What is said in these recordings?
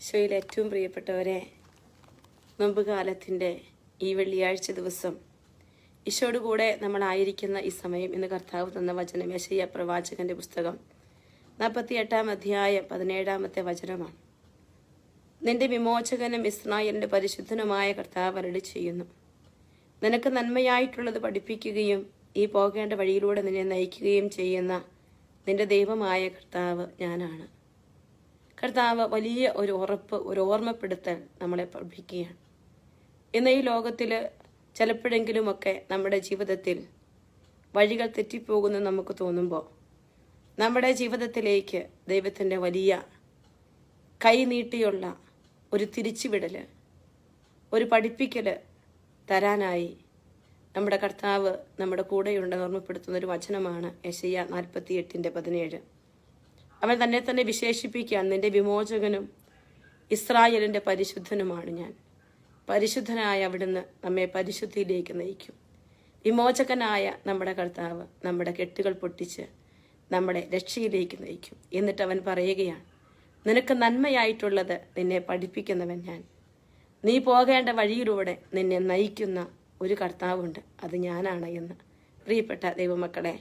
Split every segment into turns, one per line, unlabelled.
ഈശോയിൽ ഏറ്റവും പ്രിയപ്പെട്ടവരെ, നോമ്പുകാലത്തിൻ്റെ ഈ വെള്ളിയാഴ്ച ദിവസം ഈശോയോട് കൂടെ നമ്മളായിരിക്കുന്ന ഈ സമയം ഇന്ന് കർത്താവ് തന്ന വചനം യെശയ്യാ പ്രവാചകന്റെ പുസ്തകം 48 അധ്യായം 17 വചനമാണ്. നിന്റെ വിമോചകനും ഇസ്രായേലിന്റെ പരിശുദ്ധനുമായ കർത്താവ് അരുളി ചെയ്യുന്നു, നിനക്ക് നന്മയായിട്ടുള്ളത് പഠിപ്പിക്കുകയും ഈ പോകേണ്ട വഴിയിലൂടെ നിന്നെ നയിക്കുകയും ചെയ്യുന്ന നിന്റെ ദൈവമായ കർത്താവ് ഞാനാണ്. കർത്താവ് വലിയ ഒരു ഉറപ്പ്, ഒരു ഓർമ്മപ്പെടുത്തൽ നമ്മളെ പഠിപ്പിക്കുകയാണ്. ഇന്ന് ഈ ലോകത്തിൽ ചിലപ്പോഴെങ്കിലുമൊക്കെ നമ്മുടെ ജീവിതത്തിൽ വഴികൾ തെറ്റിപ്പോകുന്നു നമുക്ക് തോന്നുമ്പോൾ നമ്മുടെ ജീവിതത്തിലേക്ക് ദൈവത്തിൻ്റെ വലിയ കൈ നീട്ടിയുള്ള ഒരു തിരിച്ചുവിടൽ, ഒരു പഠിപ്പിക്കൽ തരാനായി നമ്മുടെ കർത്താവ് നമ്മുടെ കൂടെയുണ്ടെന്ന് ഓർമ്മപ്പെടുത്തുന്ന ഒരു വചനമാണ് യെശയ്യാ 48:17. അവൻ തന്നെ വിശേഷിപ്പിക്കാൻ നിന്റെ വിമോചകനും ഇസ്രായേലിന്റെ പരിശുദ്ധനുമാണ് ഞാൻ. പരിശുദ്ധനായ അവിടുന്ന് നമ്മെ പരിശുദ്ധിയിലേക്ക് നയിക്കും. വിമോചകനായ നമ്മുടെ കർത്താവ് നമ്മുടെ കെട്ടുകൾ പൊട്ടിച്ച് നമ്മളെ രക്ഷയിലേക്ക് നയിക്കും. എന്നിട്ട് അവൻ പറയുകയാണ്, നിനക്ക് നന്മയായിട്ടുള്ളത് നിന്നെ പഠിപ്പിക്കുന്നവൻ ഞാൻ. നീ പോകേണ്ട വഴിയിലൂടെ നിന്നെ നയിക്കുന്ന ഒരു കർത്താവുണ്ട്, അത് ഞാനാണ് എന്ന്. പ്രിയപ്പെട്ട ദൈവമക്കളെ,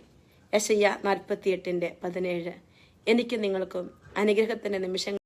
യെശയ്യാ 48:17 എനിക്ക് നിങ്ങൾക്കും അനുഗ്രഹത്തിന്റെ നിമിഷങ്ങൾ